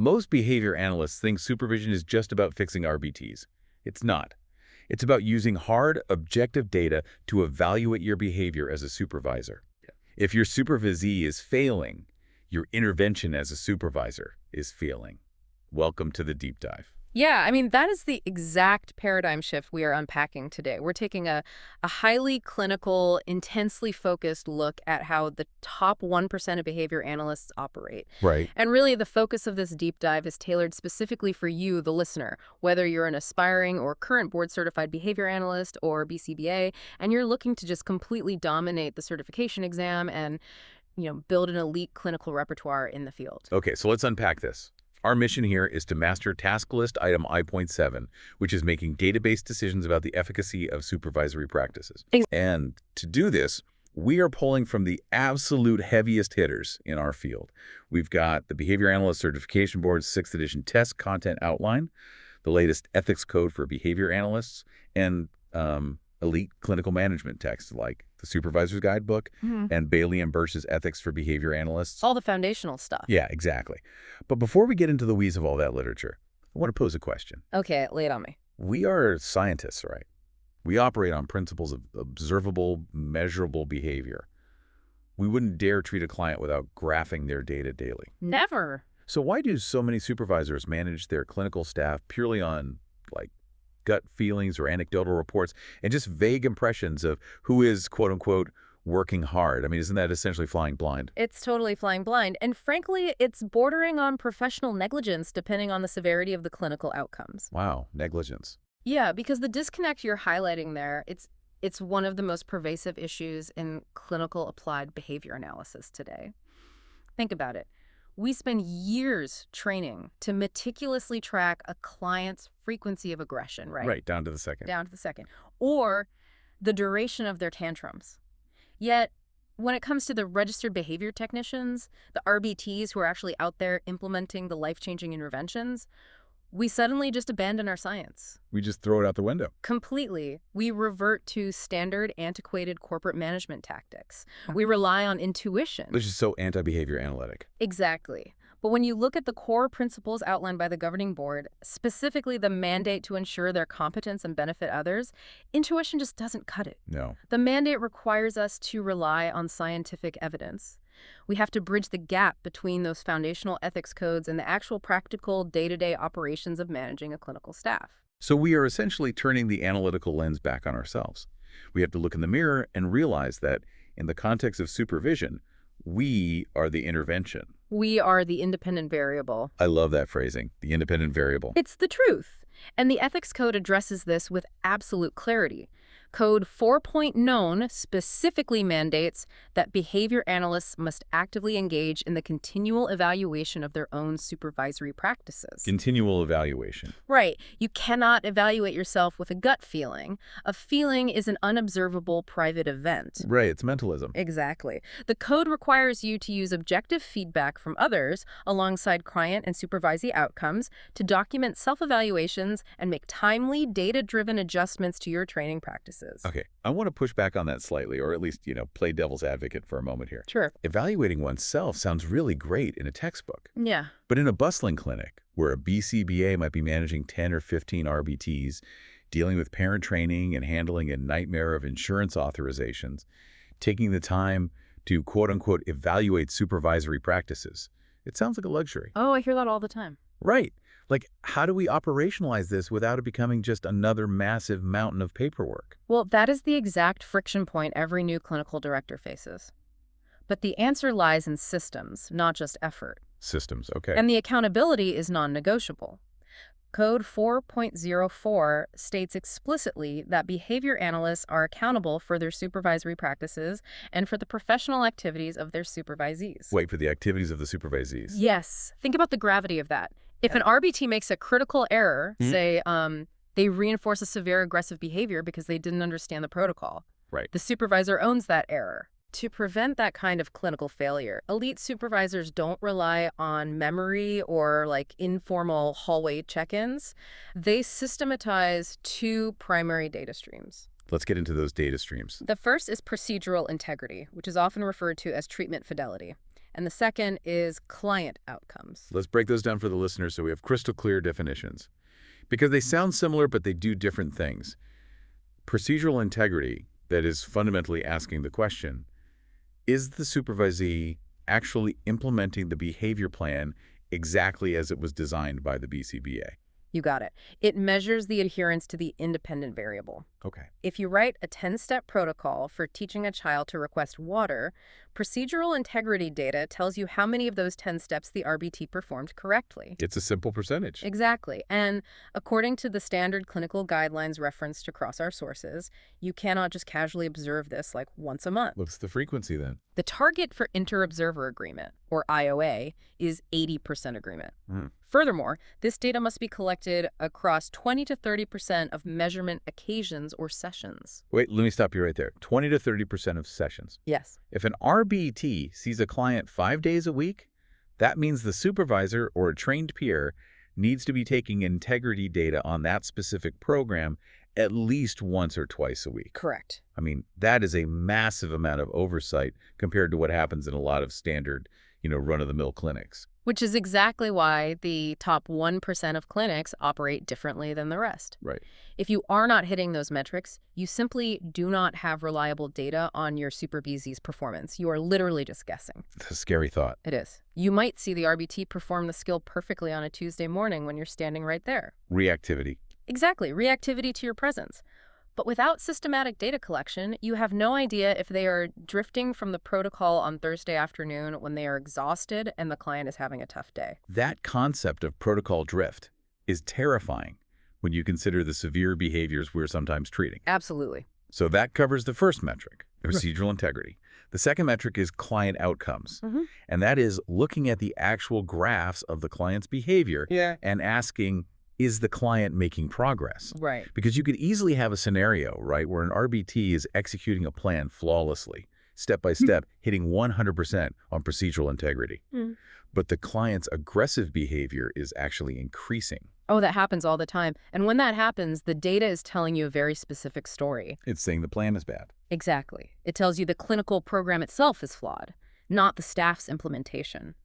Most behavior analysts think supervision is just about fixing RBTs. It's not. It's about using hard, objective data to evaluate your behavior as a supervisor. Yeah. If your supervisee is failing, your intervention as a supervisor is failing. Welcome to the deep dive. Yeah, I mean, that is the exact paradigm shift we are unpacking today. We're taking a highly clinical, intensely focused look at how the top 1% of behavior analysts operate. Right. And really, the focus of this deep dive is tailored specifically for you, the listener, whether you're an aspiring or current board-certified behavior analyst or BCBA, and you're looking to just completely dominate the certification exam and, build an elite clinical repertoire in the field. Okay, so let's unpack this. Our mission here is to master task list item I.7, which is making database decisions about the efficacy of supervisory practices. And to do this, we are pulling from the absolute heaviest hitters in our field. We've got the Behavior Analyst Certification Board's 6th edition test content outline, the latest ethics code for behavior analysts, and elite clinical management text like the Supervisor's Guidebook and Bailey and Birch's Ethics for Behavior Analysts. All the foundational stuff. Yeah, exactly. But before we get into the weeds of all that literature, I want to pose a question. Okay, lay it on me. We are scientists, right? We operate on principles of observable, measurable behavior. We wouldn't dare treat a client without graphing their data daily. Never. So why do so many supervisors manage their clinical staff purely on, gut feelings or anecdotal reports and just vague impressions of who is, quote-unquote, working hard? I mean, isn't that essentially flying blind? It's totally flying blind. And frankly, it's bordering on professional negligence depending on the severity of the clinical outcomes. Wow, negligence. Yeah, because the disconnect you're highlighting there, it's one of the most pervasive issues in clinical applied behavior analysis today. Think about it. We spend years training to meticulously track a client's frequency of aggression, right? Right, down to the second. Down to the second. Or the duration of their tantrums. Yet, when it comes to the registered behavior technicians, the RBTs who are actually out there implementing the life-changing interventions, we suddenly just abandon our science. We just throw it out the window. Completely. We revert to standard, antiquated corporate management tactics. We rely on intuition. Which is so anti-behavior analytic. Exactly. But when you look at the core principles outlined by the governing board, specifically the mandate to ensure their competence and benefit others, intuition just doesn't cut it. No. The mandate requires us to rely on scientific evidence. We have to bridge the gap between those foundational ethics codes and the actual practical day-to-day operations of managing a clinical staff. So we are essentially turning the analytical lens back on ourselves. We have to look in the mirror and realize that in the context of supervision, we are the intervention. We are the independent variable. I love that phrasing, the independent variable. It's the truth. And the ethics code addresses this with absolute clarity. Code 4.known specifically mandates that behavior analysts must actively engage in the continual evaluation of their own supervisory practices. Continual evaluation. Right. You cannot evaluate yourself with a gut feeling. A feeling is an unobservable private event. Right, it's mentalism. Exactly. The code requires you to use objective feedback from others alongside client and supervisee outcomes to document self-evaluations and make timely, data-driven adjustments to your training practices. Okay, I want to push back on that slightly, or at least, play devil's advocate for a moment here. Sure. Evaluating oneself sounds really great in a textbook. Yeah. But in a bustling clinic, where a BCBA might be managing 10 or 15 RBTs, dealing with parent training and handling a nightmare of insurance authorizations, taking the time to, quote-unquote, evaluate supervisory practices, it sounds like a luxury. Oh, I hear that all the time. Right. How do we operationalize this without it becoming just another massive mountain of paperwork? Well, that is the exact friction point every new clinical director faces. But the answer lies in systems, not just effort. Systems, okay. And the accountability is non-negotiable. Code 4.04 states explicitly that behavior analysts are accountable for their supervisory practices and for the professional activities of their supervisees. Wait, for the activities of the supervisees? Yes. Think about the gravity of that. If an RBT makes a critical error, say they reinforce a severe aggressive behavior because they didn't understand the protocol, right, the supervisor owns that error. To prevent that kind of clinical failure, elite supervisors don't rely on memory or informal hallway check-ins. They systematize two primary data streams. Let's get into those data streams. The first is procedural integrity, which is often referred to as treatment fidelity. And the second is client outcomes. Let's break those down for the listeners so we have crystal clear definitions. Because they sound similar, but they do different things. Procedural integrity, that is fundamentally asking the question, is the supervisee actually implementing the behavior plan exactly as it was designed by the BCBA? You got it. It measures the adherence to the independent variable. Okay. If you write a 10-step protocol for teaching a child to request water, procedural integrity data tells you how many of those 10 steps the RBT performed correctly. It's a simple percentage. Exactly. And according to the standard clinical guidelines referenced across our sources, you cannot just casually observe this like once a month. What's the frequency then? The target for inter-observer agreement, or IOA, is 80% agreement. Furthermore, this data must be collected across 20 to 30% of measurement occasions or sessions. Wait, let me stop you right there. 20 to 30% of sessions. Yes. If an RBT sees a client 5 days a week, that means the supervisor or a trained peer needs to be taking integrity data on that specific program at least once or twice a week. Correct. I mean, that is a massive amount of oversight compared to what happens in a lot of standard, run-of-the-mill clinics. Which is exactly why the top 1% of clinics operate differently than the rest. Right. If you are not hitting those metrics, you simply do not have reliable data on your supervisee's performance. You are literally just guessing. It's a scary thought. It is. You might see the RBT perform the skill perfectly on a Tuesday morning when you're standing right there. Reactivity. Exactly. Reactivity to your presence. But without systematic data collection, you have no idea if they are drifting from the protocol on Thursday afternoon when they are exhausted and the client is having a tough day. That concept of protocol drift is terrifying when you consider the severe behaviors we're sometimes treating. Absolutely. So that covers the first metric, procedural integrity. The second metric is client outcomes. And that is looking at the actual graphs of the client's behavior and asking, is the client making progress? Right. Because you could easily have a scenario, right, where an RBT is executing a plan flawlessly, step by step, hitting 100% on procedural integrity. But the client's aggressive behavior is actually increasing. Oh, that happens all the time. And when that happens, the data is telling you a very specific story. It's saying the plan is bad. Exactly. It tells you the clinical program itself is flawed, not the staff's implementation.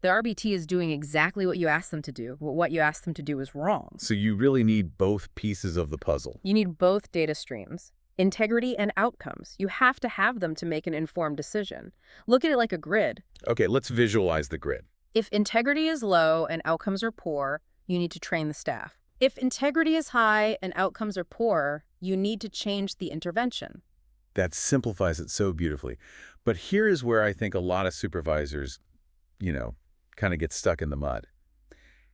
The RBT is doing exactly what you asked them to do, but what you asked them to do is wrong. So you really need both pieces of the puzzle. You need both data streams, integrity and outcomes. You have to have them to make an informed decision. Look at it like a grid. Okay, let's visualize the grid. If integrity is low and outcomes are poor, you need to train the staff. If integrity is high and outcomes are poor, you need to change the intervention. That simplifies it so beautifully. But here is where I think a lot of supervisors, kind of get stuck in the mud.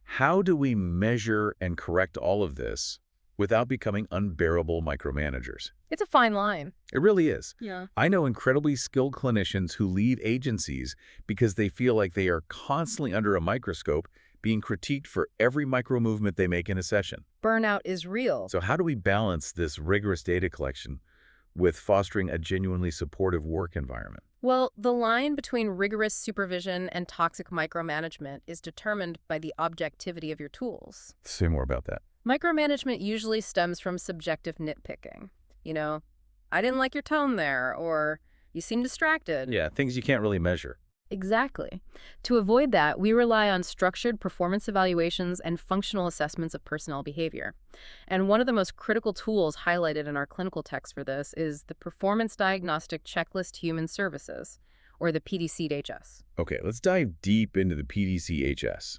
How do we measure and correct all of this without becoming unbearable micromanagers? It's a fine line. It really is. Yeah. I know incredibly skilled clinicians who leave agencies because they feel like they are constantly under a microscope being critiqued for every micro movement they make in a session. Burnout is real. So how do we balance this rigorous data collection with fostering a genuinely supportive work environment? Well, the line between rigorous supervision and toxic micromanagement is determined by the objectivity of your tools. Say more about that. Micromanagement usually stems from subjective nitpicking. I didn't like your tone there, or you seem distracted. Yeah, things you can't really measure. Exactly. To avoid that, we rely on structured performance evaluations and functional assessments of personnel behavior. And one of the most critical tools highlighted in our clinical text for this is the Performance Diagnostic Checklist Human Services, or the PDCHS. Okay, let's dive deep into the PDCHS.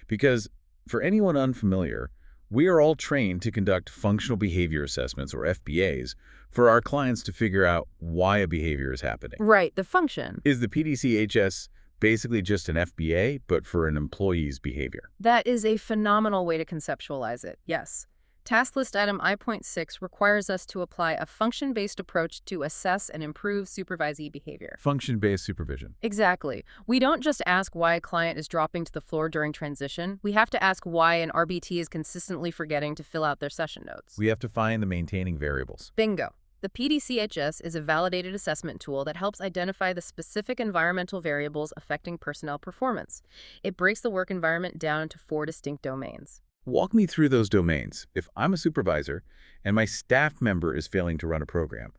Because for anyone unfamiliar, we are all trained to conduct functional behavior assessments, or FBAs, for our clients to figure out why a behavior is happening. Right, the function. Is the PDCHS basically just an FBA, but for an employee's behavior? That is a phenomenal way to conceptualize it, yes. Task List Item I.6 requires us to apply a function-based approach to assess and improve supervisee behavior. Function-based supervision. Exactly. We don't just ask why a client is dropping to the floor during transition. We have to ask why an RBT is consistently forgetting to fill out their session notes. We have to find the maintaining variables. Bingo. The PDCHS is a validated assessment tool that helps identify the specific environmental variables affecting personnel performance. It breaks the work environment down into 4 distinct domains. Walk me through those domains. If I'm a supervisor and my staff member is failing to run a program,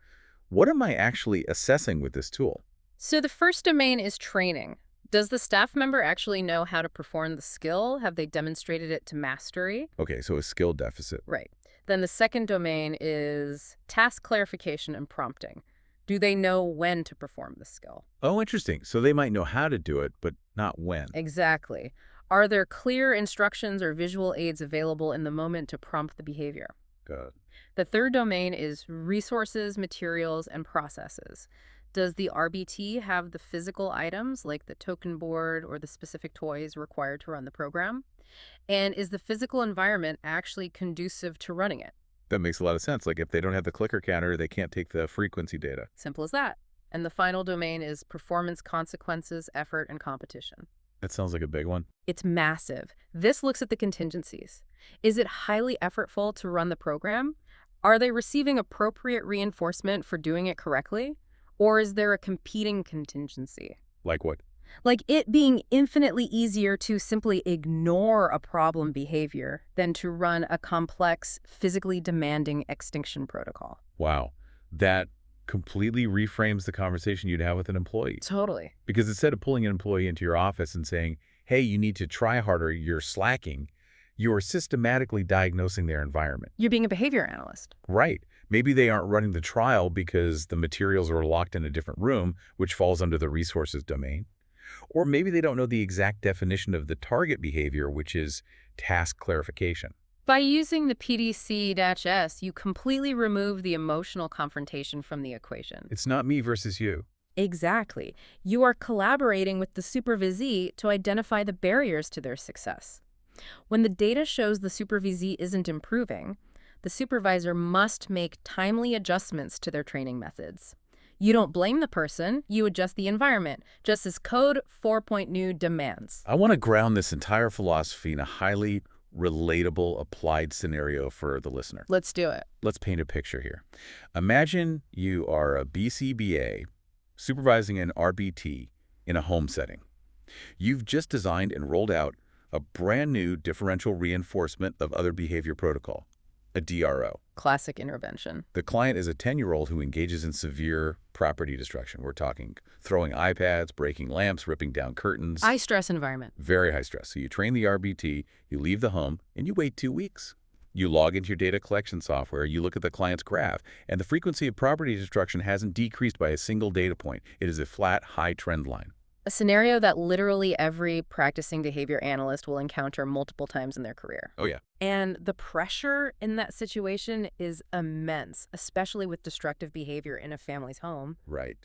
what am I actually assessing with this tool? So the first domain is training. Does the staff member actually know how to perform the skill? Have they demonstrated it to mastery? Okay, so a skill deficit. Right. Then the second domain is task clarification and prompting. Do they know when to perform the skill? Oh, interesting. So they might know how to do it, but not when. Exactly. Are there clear instructions or visual aids available in the moment to prompt the behavior? Good. The third domain is resources, materials, and processes. Does the RBT have the physical items like the token board or the specific toys required to run the program? And is the physical environment actually conducive to running it? That makes a lot of sense. Like if they don't have the clicker counter, they can't take the frequency data. Simple as that. And the final domain is performance consequences, effort, and competition. That sounds like a big one. It's massive. This looks at the contingencies. Is it highly effortful to run the program? Are they receiving appropriate reinforcement for doing it correctly? Or is there a competing contingency? Like what? Like it being infinitely easier to simply ignore a problem behavior than to run a complex, physically demanding extinction protocol. Wow. That completely reframes the conversation you'd have with an employee. Totally. Because instead of pulling an employee into your office and saying, hey, you need to try harder, you're slacking, you are systematically diagnosing their environment. You're being a behavior analyst. Right. Maybe they aren't running the trial because the materials are locked in a different room, which falls under the resources domain. Or maybe they don't know the exact definition of the target behavior, which is task clarification. By using the PDC-S, you completely remove the emotional confrontation from the equation. It's not me versus you. Exactly. You are collaborating with the supervisee to identify the barriers to their success. When the data shows the supervisee isn't improving, the supervisor must make timely adjustments to their training methods. You don't blame the person, you adjust the environment, just as Code 4.0 demands. I want to ground this entire philosophy in a highly relatable applied scenario for the listener. Let's do it. Let's paint a picture here. Imagine you are a BCBA supervising an RBT in a home setting. You've just designed and rolled out a brand new differential reinforcement of other behavior protocol, a DRO. Classic intervention. The client is a 10-year-old who engages in severe property destruction. We're talking throwing iPads, breaking lamps, ripping down curtains. High stress environment. Very high stress. So you train the RBT, you leave the home, and you wait 2 weeks. You log into your data collection software, you look at the client's graph, and the frequency of property destruction hasn't decreased by a single data point. It is a flat, high trend line. A scenario that literally every practicing behavior analyst will encounter multiple times in their career. Oh, yeah. And the pressure in that situation is immense, especially with destructive behavior in a family's home. Right.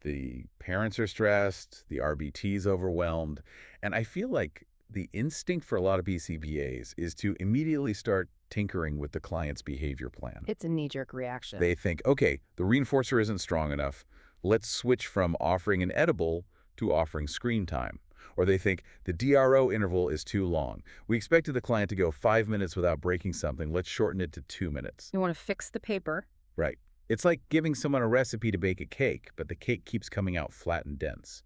The parents are stressed, the RBT is overwhelmed, and I feel like the instinct for a lot of BCBAs is to immediately start tinkering with the client's behavior plan. It's a knee-jerk reaction. They think, okay, the reinforcer isn't strong enough. Let's switch from offering an edible to offering screen time. Or they think the DRO interval is too long. We expected the client to go 5 minutes without breaking something. Let's shorten it to 2 minutes. You want to fix the paper. Right. It's like giving someone a recipe to bake a cake, but the cake keeps coming out flat and dense.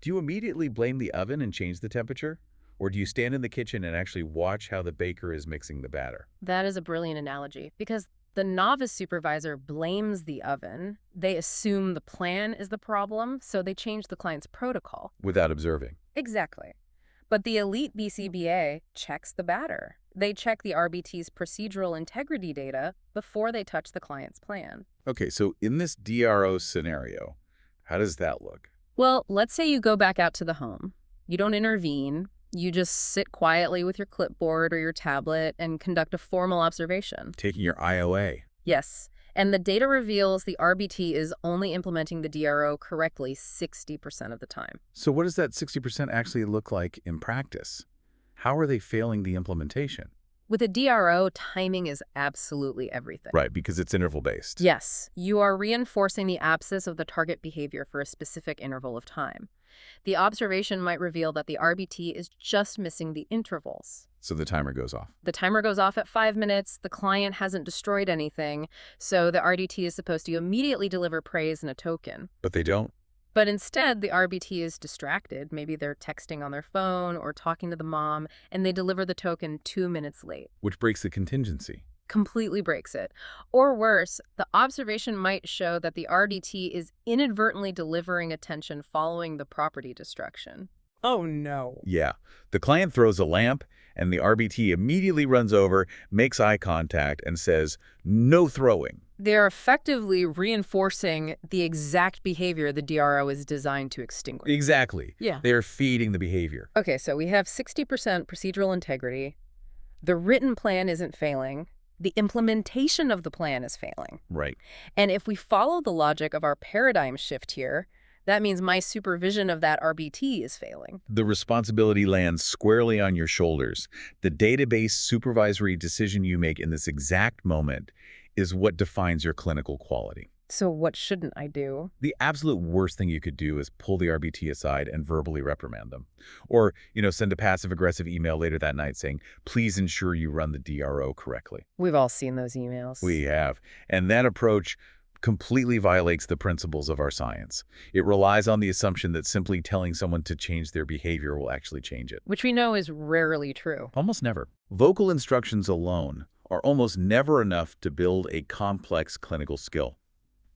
Do you immediately blame the oven and change the temperature? Or do you stand in the kitchen and actually watch how the baker is mixing the batter? That is a brilliant analogy, because the novice supervisor blames the oven. They assume the plan is the problem, so they change the client's protocol. Without observing. Exactly. But the elite BCBA checks the batter. They check the RBT's procedural integrity data before they touch the client's plan. Okay, so in this DRO scenario, how does that look? Well, let's say you go back out to the home. You don't intervene. You just sit quietly with your clipboard or your tablet and conduct a formal observation. Taking your IOA. Yes. And the data reveals the RBT is only implementing the DRO correctly 60% of the time. So what does that 60% actually look like in practice? How are they failing the implementation? With a DRO, timing is absolutely everything. Right, because it's interval-based. Yes. You are reinforcing the abscess of the target behavior for a specific interval of time. The observation might reveal that the RBT is just missing the intervals. So the timer goes off. The timer goes off at 5 minutes, the client hasn't destroyed anything, so the RDT is supposed to immediately deliver praise and a token. But they don't. But instead, the RBT is distracted. Maybe they're texting on their phone or talking to the mom, and they deliver the token 2 minutes late. Which breaks the contingency. Completely breaks it. Or worse, the observation might show that the RDT is inadvertently delivering attention following the property destruction. Oh, no. Yeah. The client throws a lamp, and the RBT immediately runs over, makes eye contact, and says, "No throwing." They're effectively reinforcing the exact behavior the DRO is designed to extinguish. Exactly. Yeah. They are feeding the behavior. Okay, so we have 60% procedural integrity. The written plan isn't failing. The implementation of the plan is failing. Right. And if we follow the logic of our paradigm shift here, that means my supervision of that RBT is failing. The responsibility lands squarely on your shoulders. The database supervisory decision you make in this exact moment is what defines your clinical quality. So what shouldn't I do? The absolute worst thing you could do is pull the RBT aside and verbally reprimand them. Or, send a passive-aggressive email later that night saying, "Please ensure you run the DRO correctly." We've all seen those emails. We have. And that approach completely violates the principles of our science. It relies on the assumption that simply telling someone to change their behavior will actually change it. Which we know is rarely true. Almost never. Vocal instructions alone are almost never enough to build a complex clinical skill.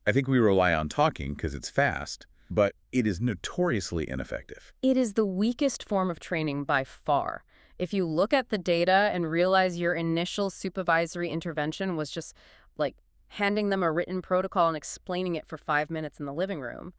I think we rely on talking because it's fast, but it is notoriously ineffective. It is the weakest form of training by far. If you look at the data and realize your initial supervisory intervention was just like handing them a written protocol and explaining it for 5 minutes in the living room,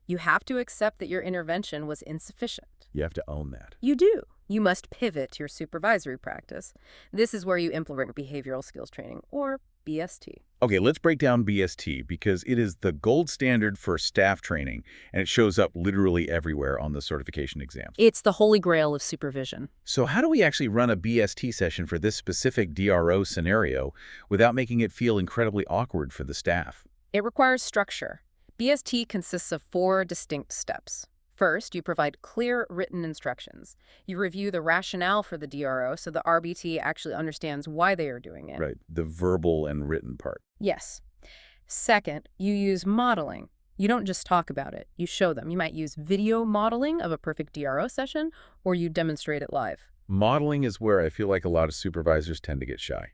you have to accept that your intervention was insufficient. You have to own that. You do. You must pivot your supervisory practice. This is where you implement behavioral skills training, or BST. Okay, let's break down BST because it is the gold standard for staff training, and it shows up literally everywhere on the certification exams. It's the holy grail of supervision. So how do we actually run a BST session for this specific DRO scenario without making it feel incredibly awkward for the staff? It requires structure. BST consists of 4 distinct steps. First, you provide clear written instructions. You review the rationale for the DRO so the RBT actually understands why they are doing it. Right, the verbal and written part. Yes. Second, you use modeling. You don't just talk about it, you show them. You might use video modeling of a perfect DRO session, or you demonstrate it live. Modeling is where I feel like a lot of supervisors tend to get shy.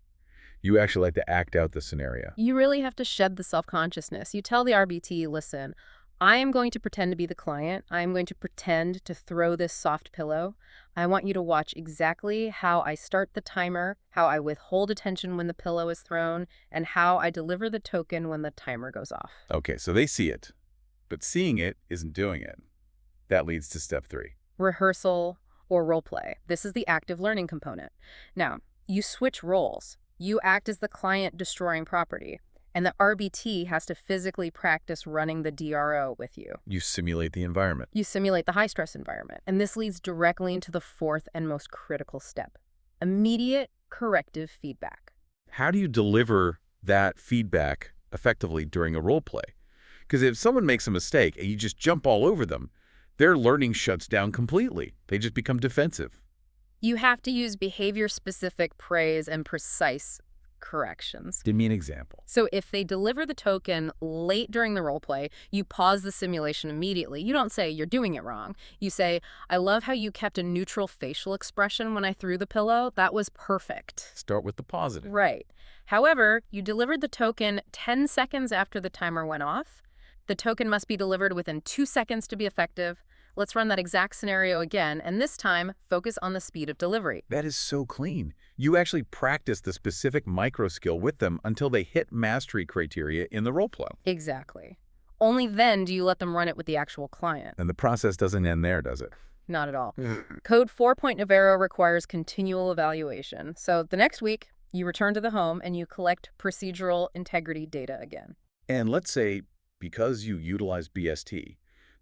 You actually like to act out the scenario. You really have to shed the self-consciousness. You tell the RBT, listen, I am going to pretend to be the client. I am going to pretend to throw this soft pillow. I want you to watch exactly how I start the timer, how I withhold attention when the pillow is thrown, and how I deliver the token when the timer goes off. Okay, so they see it, but seeing it isn't doing it. That leads to step 3. Rehearsal or role play. This is the active learning component. Now, you switch roles. You act as the client destroying property, and the RBT has to physically practice running the DRO with you. You simulate the environment. You simulate the high-stress environment, and this leads directly into the 4th and most critical step, immediate corrective feedback. How do you deliver that feedback effectively during a role play? Because if someone makes a mistake and you just jump all over them, their learning shuts down completely. They just become defensive. You have to use behavior-specific praise and precise corrections. Give me an example. So if they deliver the token late during the role play, you pause the simulation immediately. You don't say, you're doing it wrong. You say, I love how you kept a neutral facial expression when I threw the pillow. That was perfect. Start with the positive. Right. However, you delivered the token 10 seconds after the timer went off. The token must be delivered within 2 seconds to be effective. Let's run that exact scenario again, and this time, focus on the speed of delivery. That is so clean. You actually practice the specific micro skill with them until they hit mastery criteria in the role play. Exactly. Only then do you let them run it with the actual client. And the process doesn't end there, does it? Not at all. Code 4.0 Navarro requires continual evaluation. So the next week, you return to the home and you collect procedural integrity data again. And let's say, because you utilize BST,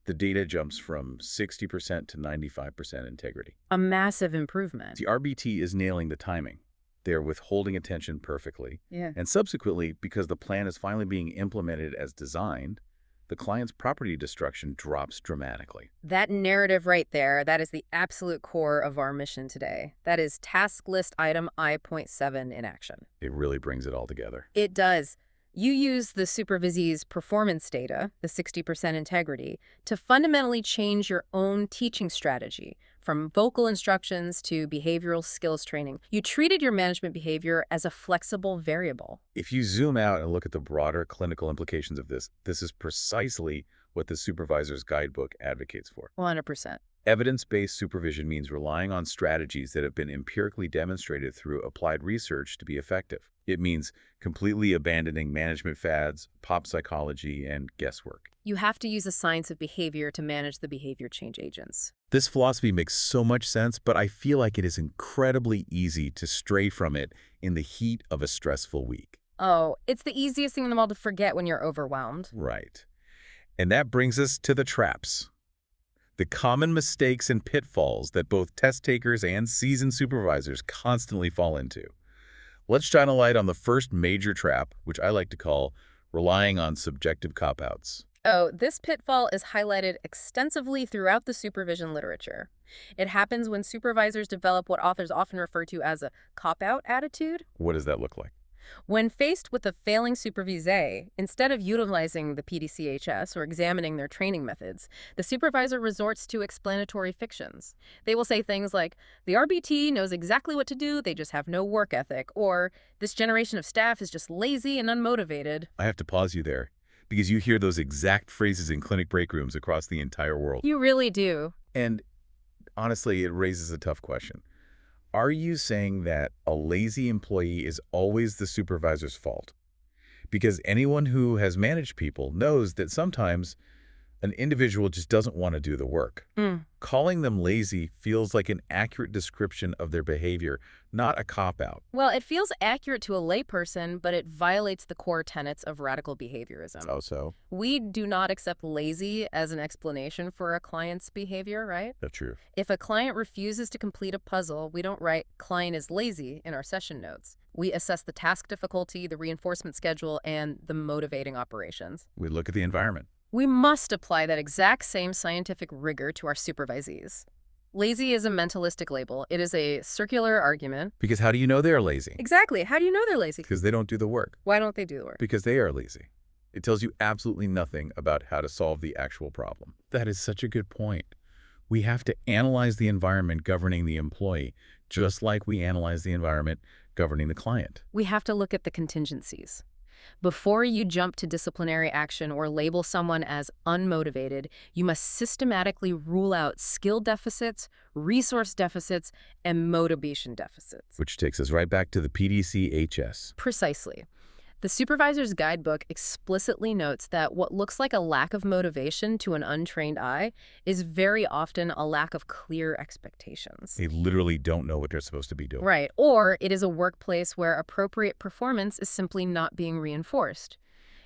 the data jumps from 60% to 95% integrity. A massive improvement. The RBT is nailing the timing. They're withholding attention perfectly. Yeah. And subsequently, because the plan is finally being implemented as designed, the client's property destruction drops dramatically. That narrative right there, that is the absolute core of our mission today. That is task list item I.7 in action. It really brings it all together. It does. You use the supervisee's performance data, the 60% integrity, to fundamentally change your own teaching strategy, from vocal instructions to behavioral skills training. You treated your management behavior as a flexible variable. If you zoom out and look at the broader clinical implications of this is precisely what the Supervisor's Guidebook advocates for. 100%. Evidence-based supervision means relying on strategies that have been empirically demonstrated through applied research to be effective. It means completely abandoning management fads, pop psychology, and guesswork. You have to use the science of behavior to manage the behavior change agents. This philosophy makes so much sense, but I feel like it is incredibly easy to stray from it in the heat of a stressful week. Oh, it's the easiest thing in the world to forget when you're overwhelmed. Right. And that brings us to the traps. The common mistakes and pitfalls that both test takers and seasoned supervisors constantly fall into. Let's shine a light on the first major trap, which I like to call relying on subjective cop-outs. Oh, this pitfall is highlighted extensively throughout the supervision literature. It happens when supervisors develop what authors often refer to as a cop-out attitude. What does that look like? When faced with a failing supervisee, instead of utilizing the PDCHS or examining their training methods, the supervisor resorts to explanatory fictions. They will say things like, the RBT knows exactly what to do, they just have no work ethic, or this generation of staff is just lazy and unmotivated. I have to pause you there, because you hear those exact phrases in clinic break rooms across the entire world. You really do. And honestly, it raises a tough question. Are you saying that a lazy employee is always the supervisor's fault? Because anyone who has managed people knows that sometimes an individual just doesn't want to do the work. Calling them lazy feels like an accurate description of their behavior, not a cop-out. Well, it feels accurate to a layperson, but it violates the core tenets of radical behaviorism. Oh, so? We do not accept lazy as an explanation for a client's behavior, right? That's true. If a client refuses to complete a puzzle, we don't write "client is lazy" in our session notes. We assess the task difficulty, the reinforcement schedule, and the motivating operations. We look at the environment. We must apply that exact same scientific rigor to our supervisees. Lazy is a mentalistic label. It is a circular argument. Because how do you know they're lazy? Exactly. How do you know they're lazy? Because they don't do the work. Why don't they do the work? Because they are lazy. It tells you absolutely nothing about how to solve the actual problem. That is such a good point. We have to analyze the environment governing the employee, just like we analyze the environment governing the client. We have to look at the contingencies. Before you jump to disciplinary action or label someone as unmotivated, you must systematically rule out skill deficits, resource deficits, and motivation deficits. Which takes us right back to the PDCHS. Precisely. The Supervisor's Guidebook explicitly notes that what looks like a lack of motivation to an untrained eye is very often a lack of clear expectations. They literally don't know what they're supposed to be doing. Right. Or it is a workplace where appropriate performance is simply not being reinforced.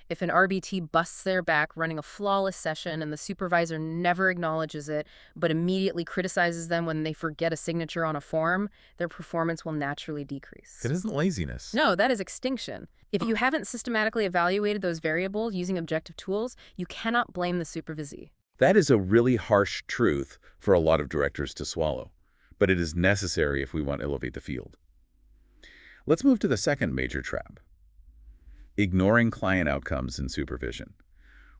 If an RBT busts their back running a flawless session and the supervisor never acknowledges it, but immediately criticizes them when they forget a signature on a form, their performance will naturally decrease. That isn't laziness. No, that is extinction. If you haven't systematically evaluated those variables using objective tools, you cannot blame the supervisee. That is a really harsh truth for a lot of directors to swallow, but it is necessary if we want to elevate the field. Let's move to the second major trap. Ignoring client outcomes in supervision.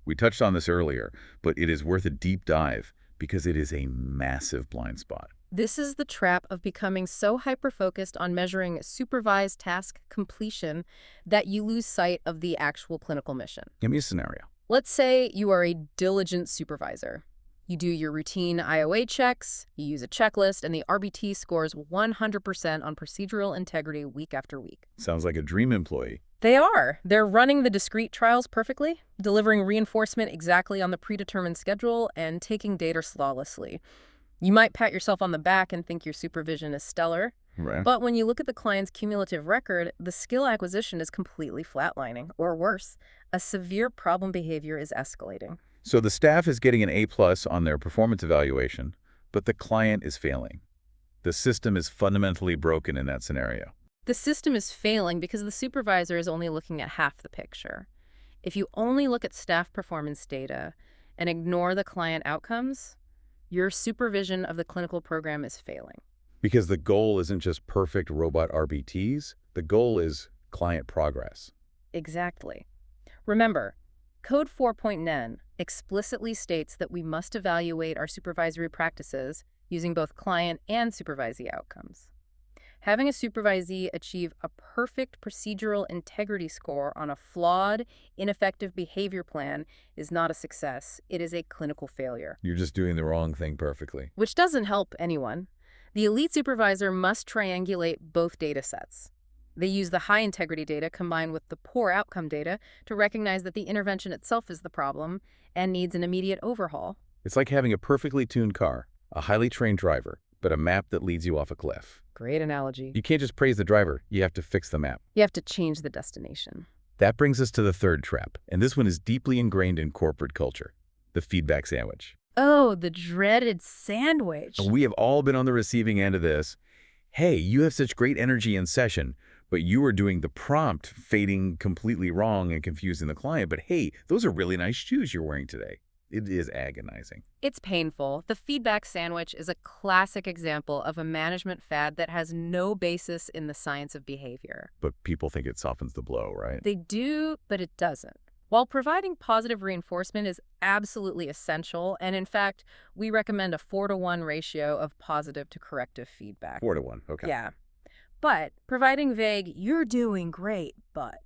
We touched on this earlier, but it is worth a deep dive because it is a massive blind spot. This is the trap of becoming so hyper-focused on measuring supervised task completion that you lose sight of the actual clinical mission. Give me a scenario. Let's say you are a diligent supervisor. You do your routine IOA checks, you use a checklist, and the RBT scores 100% on procedural integrity week after week. Sounds like a dream employee. They are. They're running the discrete trials perfectly, delivering reinforcement exactly on the predetermined schedule, and taking data flawlessly. You might pat yourself on the back and think your supervision is stellar, Right. but when you look at the client's cumulative record, the skill acquisition is completely flatlining, or worse, a severe problem behavior is escalating. So the staff is getting an A+ on their performance evaluation, but the client is failing. The system is fundamentally broken in that scenario. The system is failing because the supervisor is only looking at half the picture. If you only look at staff performance data and ignore the client outcomes, your supervision of the clinical program is failing. Because the goal isn't just perfect robot RBTs, the goal is client progress. Exactly. Remember, Code 4.9 explicitly states that we must evaluate our supervisory practices using both client and supervisee outcomes. Having a supervisee achieve a perfect procedural integrity score on a flawed, ineffective behavior plan is not a success. It is a clinical failure. You're just doing the wrong thing perfectly. Which doesn't help anyone. The elite supervisor must triangulate both data sets. They use the high-integrity data combined with the poor outcome data to recognize that the intervention itself is the problem and needs an immediate overhaul. It's like having a perfectly tuned car, a highly trained driver, but a map that leads you off a cliff. Great analogy. You can't just praise the driver, you have to fix the map. You have to change the destination. That brings us to the third trap, and this one is deeply ingrained in corporate culture, the feedback sandwich. Oh, the dreaded sandwich. We have all been on the receiving end of this. Hey, you have such great energy in session, but you are doing the prompt fading completely wrong and confusing the client. But hey, those are really nice shoes you're wearing today. It is agonizing. It's painful. The feedback sandwich is a classic example of a management fad that has no basis in the science of behavior. But people think it softens the blow, right? They do, but it doesn't. While providing positive reinforcement is absolutely essential, and in fact, we recommend a 4-to-1 ratio of positive to corrective feedback. 4-to-1, okay. Yeah. But providing vague, "you're doing great, but"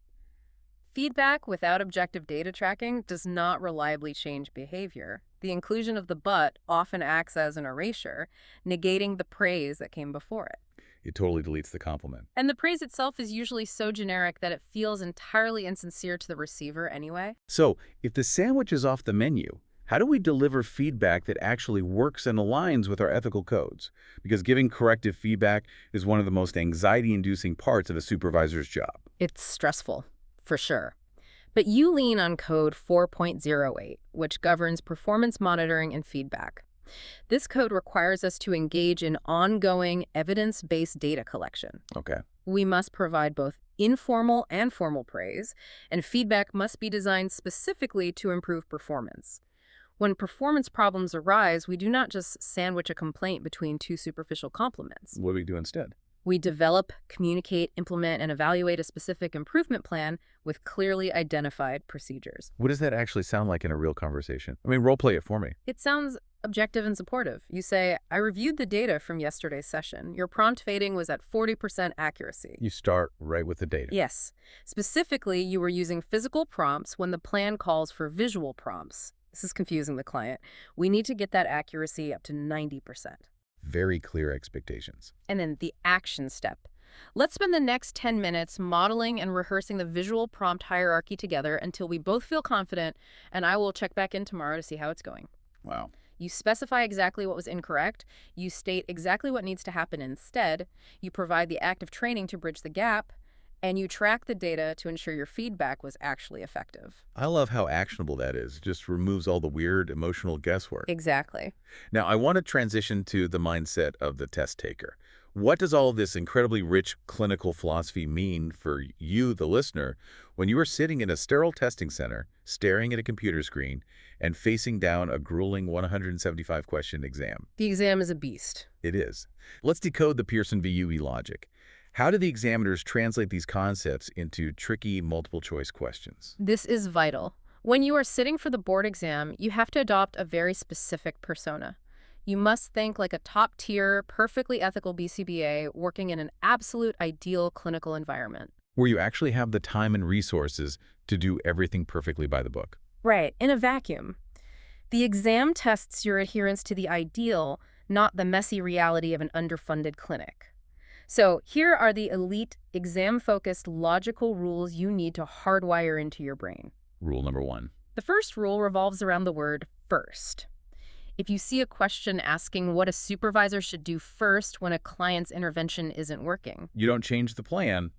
feedback without objective data tracking does not reliably change behavior. The inclusion of the "but" often acts as an erasure, negating the praise that came before it. It totally deletes the compliment. And the praise itself is usually so generic that it feels entirely insincere to the receiver anyway. So, if the sandwich is off the menu, how do we deliver feedback that actually works and aligns with our ethical codes? Because giving corrective feedback is one of the most anxiety-inducing parts of a supervisor's job. It's stressful, for sure. But you lean on code 4.08, which governs performance monitoring and feedback. This code requires us to engage in ongoing evidence-based data collection. Okay. We must provide both informal and formal praise, and feedback must be designed specifically to improve performance. When performance problems arise, we do not just sandwich a complaint between two superficial compliments. What do we do instead? We develop, communicate, implement, and evaluate a specific improvement plan with clearly identified procedures. What does that actually sound like in a real conversation? I mean, role play it for me. It sounds objective and supportive. You say, "I reviewed the data from yesterday's session. Your prompt fading was at 40% accuracy." You start right with the data. Yes. Specifically, you were using physical prompts when the plan calls for visual prompts. This is confusing the client. We need to get that accuracy up to 90%. Very clear expectations. And then the action step. Let's spend the next 10 minutes modeling and rehearsing the visual prompt hierarchy together until we both feel confident, and I will check back in tomorrow to see how it's going. Wow. You specify exactly what was incorrect, you state exactly what needs to happen instead, you provide the active training to bridge the gap, and you track the data to ensure your feedback was actually effective. I love how actionable that is. It just removes all the weird emotional guesswork. Exactly. Now, I want to transition to the mindset of the test taker. What does all of this incredibly rich clinical philosophy mean for you, the listener, when you are sitting in a sterile testing center, staring at a computer screen, and facing down a grueling 175-question exam? The exam is a beast. It is. Let's decode the Pearson VUE logic. How do the examiners translate these concepts into tricky multiple-choice questions? This is vital. When you are sitting for the board exam, you have to adopt a very specific persona. You must think like a top-tier, perfectly ethical BCBA working in an absolute ideal clinical environment. Where you actually have the time and resources to do everything perfectly by the book. Right, in a vacuum. The exam tests your adherence to the ideal, not the messy reality of an underfunded clinic. So here are the elite, exam-focused, logical rules you need to hardwire into your brain. Rule number 1. The first rule revolves around the word first. If you see a question asking what a supervisor should do first when a client's intervention isn't working, You don't change the plan.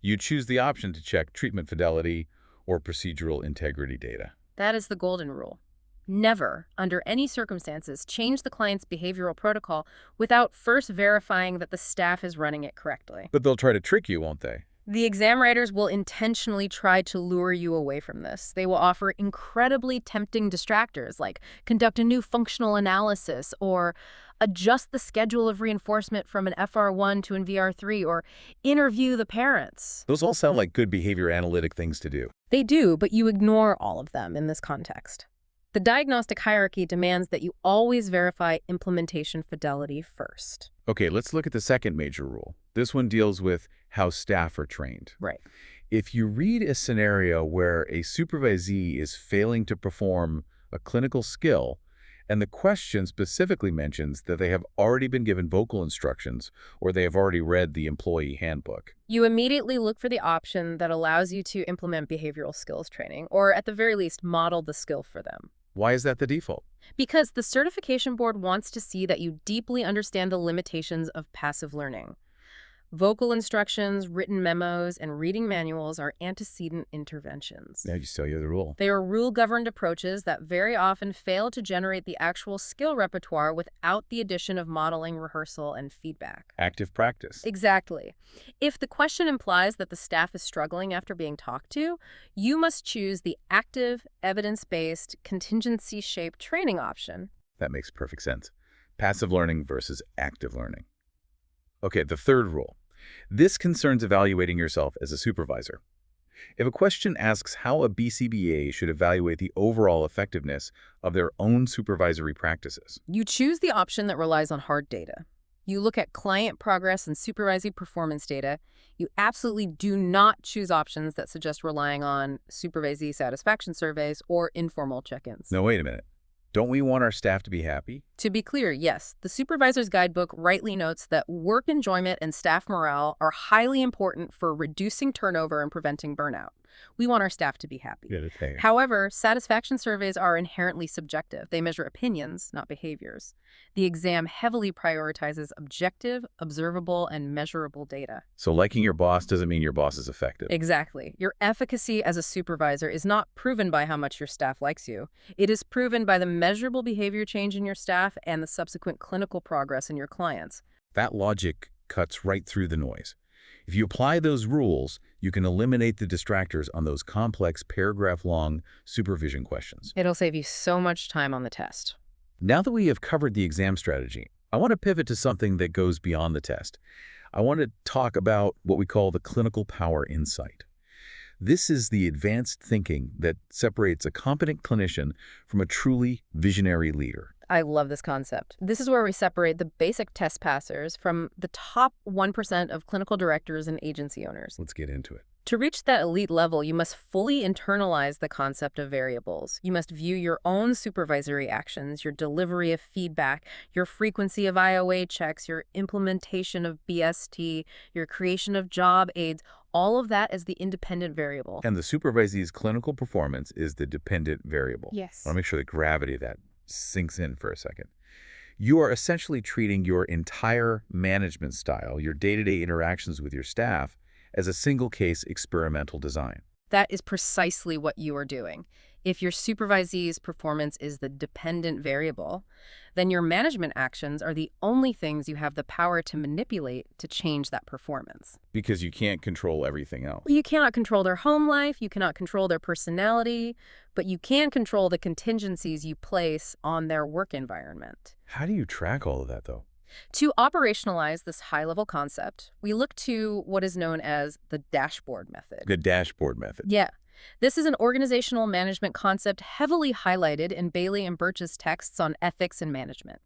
You choose the option to check treatment fidelity or procedural integrity data. that is the golden rule. Never, under any circumstances, change the client's behavioral protocol without first verifying that the staff is running it correctly. But they'll try to trick you, won't they? The exam writers will intentionally try to lure you away from this. They will offer incredibly tempting distractors like conduct a new functional analysis or adjust the schedule of reinforcement from an FR1 to an VR3 or interview the parents. Those all sound like good behavior analytic things to do. They do, but you ignore all of them in this context. The diagnostic hierarchy demands that you always verify implementation fidelity first. Okay, let's look at the second major rule. This one deals with how staff are trained. Right. If you read a scenario where a supervisee is failing to perform a clinical skill, and the question specifically mentions that they have already been given vocal instructions or they have already read the employee handbook, You immediately look for the option that allows you to implement behavioral skills training, or at the very least, model the skill for them. why is that the default? Because the certification board wants to see that you deeply understand the limitations of passive learning. Vocal instructions, written memos, and reading manuals are antecedent interventions. Now you tell you the rule. They are rule-governed approaches that very often fail to generate the actual skill repertoire without the addition of modeling, rehearsal, and feedback. Active practice. Exactly. If the question implies that the staff is struggling after being talked to, you must choose the active, evidence-based, contingency-shaped training option. That makes perfect sense. Passive learning versus active learning. Okay, the third rule. This concerns evaluating yourself as a supervisor. If a question asks how a BCBA should evaluate the overall effectiveness of their own supervisory practices, You choose the option that relies on hard data. You look at client progress and supervisee performance data. You absolutely do not choose options that suggest relying on supervisee satisfaction surveys or informal check-ins. no, wait a minute. Don't we want our staff to be happy? To be clear, yes, the Supervisor's Guidebook rightly notes that work enjoyment and staff morale are highly important for reducing turnover and preventing burnout. We want our staff to be happy. However, satisfaction surveys are inherently subjective. They measure opinions, not behaviors. The exam heavily prioritizes objective, observable, and measurable data. So liking your boss doesn't mean your boss is effective. Exactly. Your efficacy as a supervisor is not proven by how much your staff likes you. It is proven by the measurable behavior change in your staff and the subsequent clinical progress in your clients. That logic cuts right through the noise. If you apply those rules, you can eliminate the distractors on those complex paragraph-long supervision questions. It'll save you so much time on the test. Now that we have covered the exam strategy, I want to pivot to something that goes beyond the test. I want to talk about what we call the clinical power insight. This is the advanced thinking that separates a competent clinician from a truly visionary leader. I love this concept. This is where we separate the basic test passers from the top 1% of clinical directors and agency owners. Let's get into it. To reach that elite level, you must fully internalize the concept of variables. You must view your own supervisory actions, your delivery of feedback, your frequency of IOA checks, your implementation of BST, your creation of job aids, all of that as the independent variable. And the supervisee's clinical performance is the dependent variable. Yes. I want to make sure the gravity of that sinks in for a second. You are essentially treating your entire management style, your day-to-day interactions with your staff, as a single-case experimental design. That is precisely what you are doing. If your supervisee's performance is the dependent variable, then your management actions are the only things you have the power to manipulate to change that performance. Because you can't control everything else. You cannot control their home life, you cannot control their personality, but you can control the contingencies you place on their work environment. How do you track all of that, though? To operationalize this high-level concept, we look to what is known as the dashboard method. The dashboard method. Yeah. This is an organizational management concept heavily highlighted in Bailey and Birch's texts on ethics and management.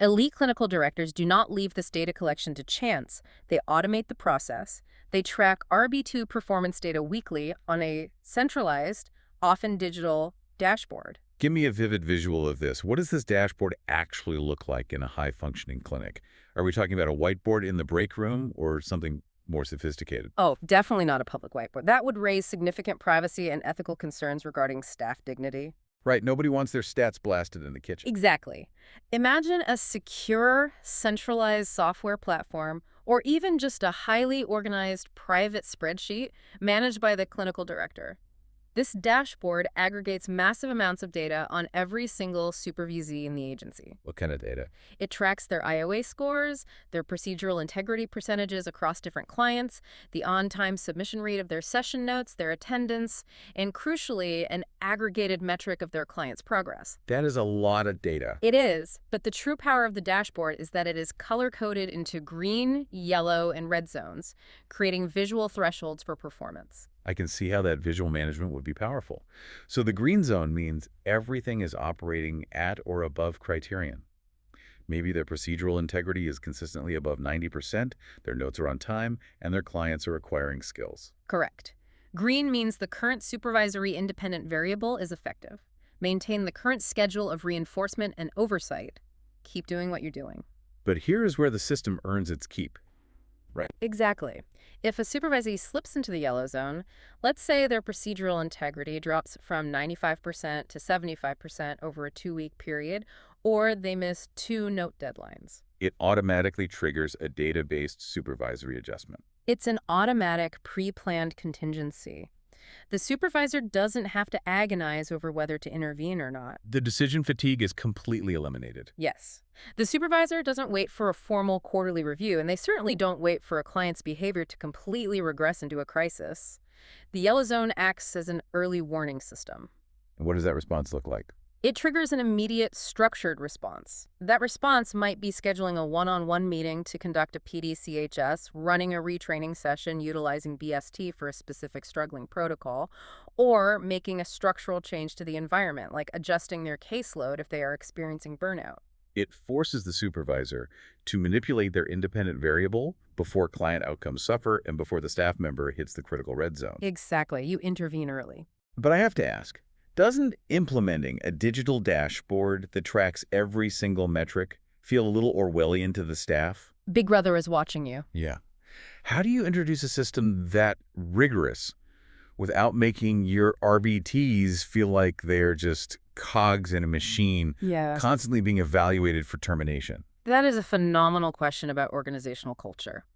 Elite clinical directors do not leave this data collection to chance. They automate the process. They track RB2 performance data weekly on a centralized, often digital, dashboard. Give me a vivid visual of this. What does this dashboard actually look like in a high-functioning clinic? Are we talking about a whiteboard in the break room or something more sophisticated? Oh, definitely not a public whiteboard. That would raise significant privacy and ethical concerns regarding staff dignity. Right, nobody wants their stats blasted in the kitchen. Exactly. Imagine a secure, centralized software platform, or even just a highly organized private spreadsheet managed by the clinical director. This dashboard aggregates massive amounts of data on every single supervisee in the agency. What kind of data? It tracks their IOA scores, their procedural integrity percentages across different clients, the on-time submission rate of their session notes, their attendance, and crucially, an aggregated metric of their client's progress. That is a lot of data. It is, but the true power of the dashboard is that it is color-coded into green, yellow, and red zones, creating visual thresholds for performance. I can see how that visual management would be powerful. So the green zone means everything is operating at or above criterion. Maybe their procedural integrity is consistently above 90%, their notes are on time, and their clients are acquiring skills. Correct. Green means the current supervisory independent variable is effective. Maintain the current schedule of reinforcement and oversight. Keep doing what you're doing. But here is where the system earns its keep. Right. Exactly. If a supervisee slips into the yellow zone, let's say their procedural integrity drops from 95% to 75% over a 2-week period, or they miss 2 note deadlines. It automatically triggers a data-based supervisory adjustment. It's an automatic, pre-planned contingency. The supervisor doesn't have to agonize over whether to intervene or not. The decision fatigue is completely eliminated. Yes. The supervisor doesn't wait for a formal quarterly review, and they certainly don't wait for a client's behavior to completely regress into a crisis. The yellow zone acts as an early warning system. And what does that response look like? It triggers an immediate, structured response. That response might be scheduling a one-on-one meeting to conduct a PDCHS, running a retraining session utilizing BST for a specific struggling protocol, or making a structural change to the environment, like adjusting their caseload if they are experiencing burnout. It forces the supervisor to manipulate their independent variable before client outcomes suffer and before the staff member hits the critical red zone. Exactly. You intervene early. But I have to ask, doesn't implementing a digital dashboard that tracks every single metric feel a little Orwellian to the staff? Big Brother is watching you. Yeah. How do you introduce a system that rigorous without making your RBTs feel like they're just cogs in a machine, constantly being evaluated for termination? That is a phenomenal question about organizational culture.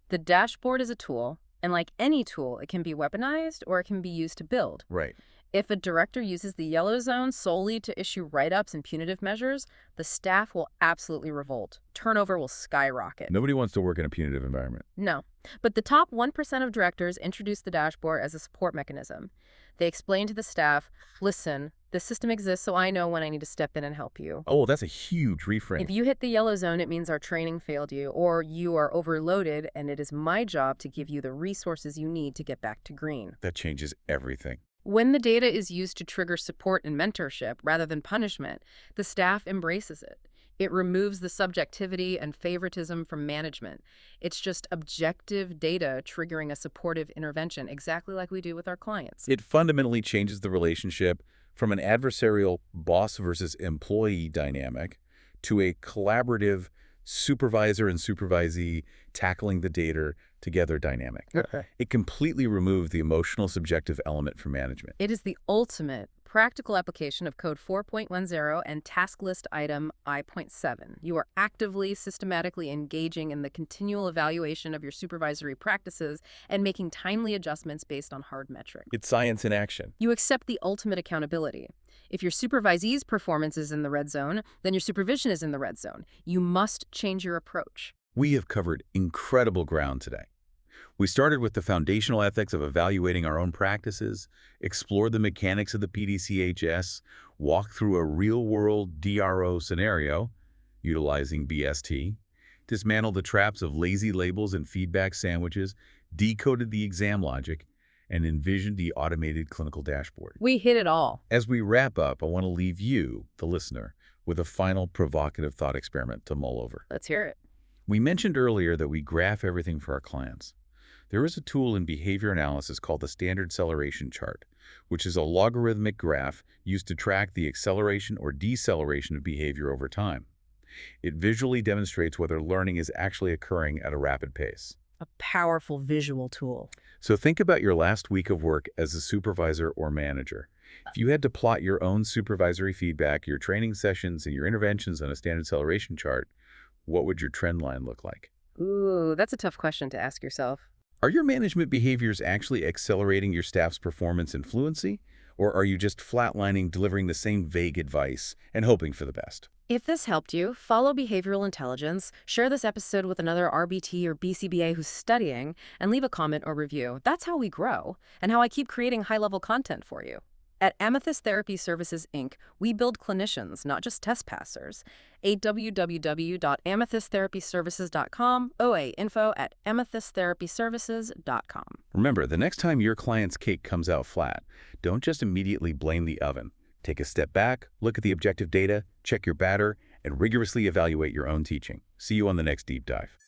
The dashboard is a tool, and like any tool, it can be weaponized or it can be used to build. Right. If a director uses the yellow zone solely to issue write-ups and punitive measures, the staff will absolutely revolt. Turnover will skyrocket. Nobody wants to work in a punitive environment. No. But the top 1% of directors introduce the dashboard as a support mechanism. They explain to the staff, listen, the system exists so I know when I need to step in and help you. Oh, that's a huge reframe. If you hit the yellow zone, it means our training failed you, or you are overloaded, and it is my job to give you the resources you need to get back to green. That changes everything. When the data is used to trigger support and mentorship rather than punishment, the staff embraces it. It removes the subjectivity and favoritism from management. It's just objective data triggering a supportive intervention, exactly like we do with our clients. It fundamentally changes the relationship from an adversarial boss versus employee dynamic to a collaborative supervisor and supervisee tackling the data together dynamic. It completely removed the emotional subjective element from management. It is the ultimate practical application of Code 4.10 and task list item I.7. You are actively, systematically engaging in the continual evaluation of your supervisory practices and making timely adjustments based on hard metrics. It's science in action. You accept the ultimate accountability. If your supervisee's performance is in the red zone, then your supervision is in the red zone. You must change your approach. We have covered incredible ground today. We started with the foundational ethics of evaluating our own practices, explored the mechanics of the PDCHS, walked through a real-world DRO scenario, utilizing BST, dismantled the traps of lazy labels and feedback sandwiches, decoded the exam logic, and envisioned the automated clinical dashboard. We hit it all. As we wrap up, I want to leave you, the listener, with a final provocative thought experiment to mull over. Let's hear it. We mentioned earlier that we graph everything for our clients. There is a tool in behavior analysis called the standard acceleration chart, which is a logarithmic graph used to track the acceleration or deceleration of behavior over time. It visually demonstrates whether learning is actually occurring at a rapid pace. A powerful visual tool. So think about your last week of work as a supervisor or manager. If you had to plot your own supervisory feedback, your training sessions, and your interventions on a standard acceleration chart, what would your trend line look like? Ooh, that's a tough question to ask yourself. Are your management behaviors actually accelerating your staff's performance and fluency? Or are you just flatlining, delivering the same vague advice and hoping for the best? If this helped you, follow behavioral intelligence, share this episode with another RBT or BCBA who's studying, and leave a comment or review. That's how we grow, and how I keep creating high-level content for you. At Amethyst Therapy Services, Inc., we build clinicians, not just test passers. www.amethysttherapyservices.com, info@amethysttherapyservices.com. Remember, the next time your client's cake comes out flat, don't just immediately blame the oven. Take a step back, look at the objective data, check your batter, and rigorously evaluate your own teaching. See you on the next deep dive.